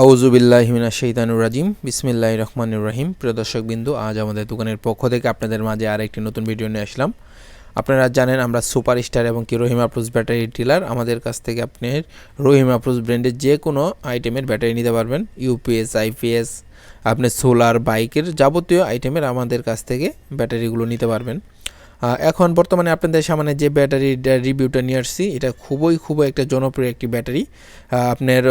আউযু বিল্লাহি মিনাশ শাইতানির রাজিম বিসমিল্লাহির রহমানির রহিম। প্রিয় দর্শকবৃন্দু, আজ আমাদের দোকানের পক্ষ থেকে আপনাদের মাঝে আরেকটি নতুন ভিডিও নিয়ে আসলাম। আপনারা জানেন আমরা সুপারস্টার এবং কি রহিম আফরোজ ব্যাটারি ডিলার। আমাদের কাছ থেকে আপনি রহিম আফরোজ ব্র্যান্ডের যে কোনো আইটেমের ব্যাটারি নিতে পারবেন। ইউপিএস, আইপিএস, আপনি সোলার, বাইকের যাবতীয় আইটেমের আমাদের কাছ থেকে ব্যাটারিগুলো নিতে পারবেন। এখন বর্তমানে আপনাদের সামনে যে ব্যাটারির রিভিউটা নিয়ে আসছি, এটা খুবই একটা জনপ্রিয় একটি ব্যাটারি। আপনার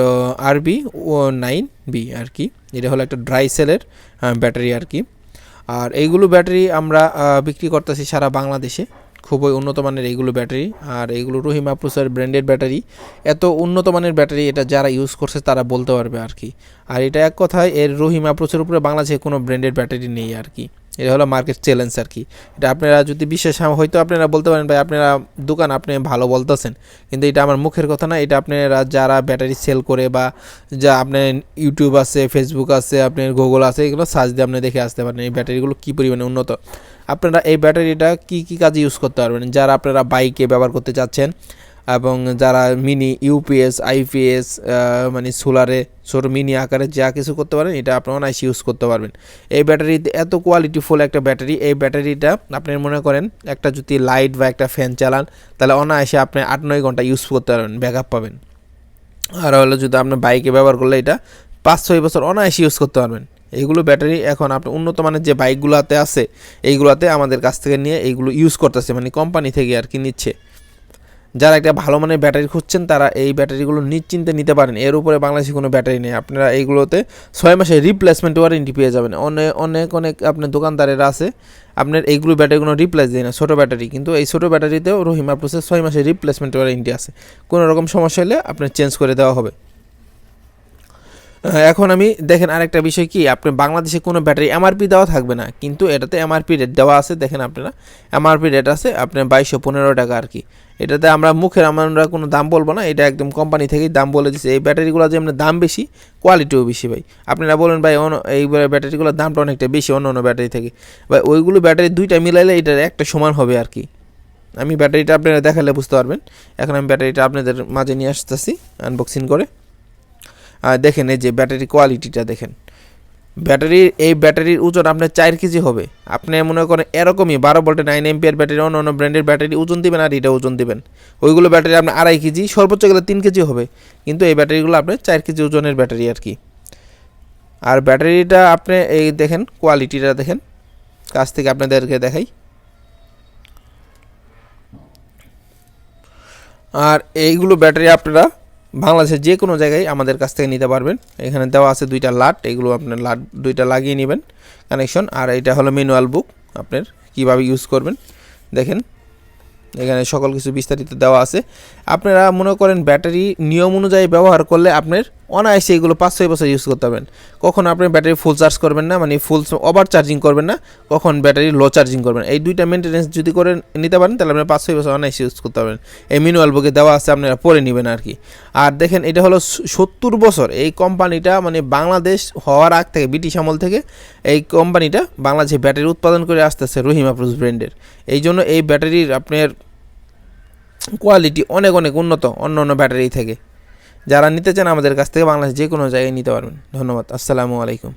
RB9B আর কি। এটা হলো একটা ড্রাই সেলের ব্যাটারি আর কি। আর এইগুলো ব্যাটারি আমরা বিক্রি করতেছি সারা বাংলাদেশে। খুবই উন্নত মানের এইগুলো ব্যাটারি। আর এইগুলো রহিম আফরোজের ব্র্যান্ডেড ব্যাটারি। এত উন্নত মানের ব্যাটারি, এটা যারা ইউজ করছে তারা বলতে পারবে আর কি। আর এটা এক কথায় এর রহিম আফরোজের উপরে বাংলাদেশে কোনো ব্র্যান্ডেড ব্যাটারি নেই আর কি। এটা হলো মার্কেট চ্যালেঞ্জ আর কি। এটা আপনারা যদি বিশ্বাস হয়তো আপনারা বলতে পারেন ভাই আপনারা দোকান আপনি ভালো বলতেছেন, কিন্তু এটা আমার মুখের কথা না। এটা আপনারা যারা ব্যাটারি সেল করে বা যা আপনার ইউটিউব আছে, ফেসবুক আছে, আপনার গুগল আছে, এগুলো সার্চ দিয়ে আপনি দেখে আসতে পারেন এই ব্যাটারিগুলো কী পরিমাণে উন্নত। আপনারা এই ব্যাটারিটা কী কাজে ইউজ করতে পারবেন, যারা আপনারা বাইকে ব্যবহার করতে চাচ্ছেন এবং যারা মিনি ইউপিএস, আইপিএস মানে সোলারে ছোটো মিনি আকারে যা কিছু করতে পারেন, এটা আপনারা অনায়াসে ইউজ করতে পারবেন। এই ব্যাটারিতে এত কোয়ালিটিফুল একটা ব্যাটারি। এই ব্যাটারিটা আপনি মনে করেন একটা যদি লাইট বা একটা ফ্যান চালান, তাহলে অনায়াসে আপনি 8-9 ঘন্টা ইউজ করতে পারবেন, ব্যাকআপ পাবেন। আর হলো যদি আপনি বাইকে ব্যবহার করলে এটা 5-6 বছর অনায়াসে ইউজ করতে পারবেন। এইগুলো ব্যাটারি এখন আপনি উন্নত মানের যে বাইকগুলোতে আছে, এইগুলোতে আমাদের কাছ থেকে নিয়ে এইগুলো ইউজ করতেছে, মানে কোম্পানি থেকে আর কি নিচ্ছে। যারা একটা ভালো মানের ব্যাটারি খুঁজছেন তারা এই ব্যাটারিগুলো নিশ্চিন্তে নিতে পারেন। এর উপরে বাংলাদেশে কোনো ব্যাটারি নেই। আপনারা এইগুলোতে 6 মাসের রিপ্লেসমেন্ট ওয়ারেন্টি পেয়ে যাবেন। অনেক আপনার দোকানদারেরা আছে আপনার এইগুলো ব্যাটারিগুলো রিপ্লেস দেয় না, ছোটো ব্যাটারি। কিন্তু এই ছোটো ব্যাটারিতেও রহিম আফরোজের 6 মাসের রিপ্লেসমেন্ট ওয়ারেন্টি আছে। কোনো রকম সমস্যা হলে আপনার চেঞ্জ করে দেওয়া হবে। এখন আমি দেখেন আরেকটা বিষয় কি, আপনি বাংলাদেশে কোনো ব্যাটারি এমআরপি দেওয়া থাকবে না, কিন্তু এটাতে এমআরপি রেট দেওয়া আছে। দেখেন আপনারা এমআরপি রেট আছে আপনার 2215 টাকা আর কি। এটাতে আমরা আমরা কোনো দাম বলবো না, এটা একদম কোম্পানি থেকেই দাম বলে দিচ্ছে। এই ব্যাটারিগুলো যে আপনার দাম বেশি, কোয়ালিটিও বেশি ভাই। আপনারা বলেন ভাই এই ব্যাটারিগুলোর দামটা অনেকটা বেশি অন্য ব্যাটারি থেকে। ভাই ওইগুলো ব্যাটারি দুইটা মিলাইলে এটার একটা সমান হবে আর কি। আমি ব্যাটারিটা আপনারা দেখালে বুঝতে পারবেন। এখন আমি ব্যাটারিটা আপনাদের মাঝে নিয়ে আসতেছি আনবক্সিং করে। দেখেন এই যে ব্যাটারি কোয়ালিটিটা দেখেন। এই ব্যাটারির ওজন আপনার 4 কেজি হবে। আপনি মনে করেন এরকমই 12 ভোল্টের 9 এম্পিয়ার ব্যাটারি অন্য ব্র্যান্ডের ব্যাটারি ওজন দিবেন আর এটা ওজন দিবেন, ওইগুলো ব্যাটারি আপনার 2.5 কেজি, সর্বোচ্চ গেলে 3 কেজি হবে। কিন্তু এই ব্যাটারিগুলো আপনার 4 কেজি ওজনের ব্যাটারি আর কি। আর ব্যাটারিটা আপনি এই দেখেন কোয়ালিটিটা দেখেন, কাছ থেকে আপনাদেরকে দেখাই। আর এইগুলো ব্যাটারি আপনারা বাংলাদেশের যে কোনো জায়গায় আমাদের কাছ থেকে নিতে পারবেন। এখানে দেওয়া আছে 2টা লাট, এগুলো আপনার লাট 2টা লাগিয়ে নেবেন কানেকশন। আর এটা হলো ম্যানুয়াল বুক আপনার কীভাবে ইউজ করবেন। দেখেন এখানে সকল কিছু বিস্তারিত দেওয়া আছে। আপনারা মনে করেন ব্যাটারি নিয়ম অনুযায়ী ব্যবহার করলে আপনার অনায়াসে এগুলো 5-6 বছর ইউজ করতে পারবেন। কখন আপনি ব্যাটারি ফুল চার্জ করবেন না, মানে ফুল ওভার চার্জিং করবেন না, কখন ব্যাটারি লো চার্জিং করবেন, এই 2টা মেনটেন্যান্স যদি করে নিতে পারেন তাহলে আপনি 5-6 বছর অনায়াসে ইউজ করতে পারবেন। এই ম্যানুয়াল বুকে দেওয়া আছে, আপনারা পড়ে নেবেন আর কি। আর দেখেন এটা হলো 70 বছর এই কোম্পানিটা, মানে বাংলাদেশ হওয়ার আগ থেকে, ব্রিটিশ আমল থেকে এই কোম্পানিটা বাংলাদেশে ব্যাটারি উৎপাদন করে আসতেছে রহিম আফরোজ ব্র্যান্ডের। এই জন্য এই ব্যাটারির আপনার কোয়ালিটি অনেক উন্নত অন্য ব্যাটারি থেকে। যারা নিতে চান আমাদের কাছ থেকে বাংলাদেশ যে কোনো জায়গায় নিতে পারবেন। ধন্যবাদ। আসসালামু আলাইকুম।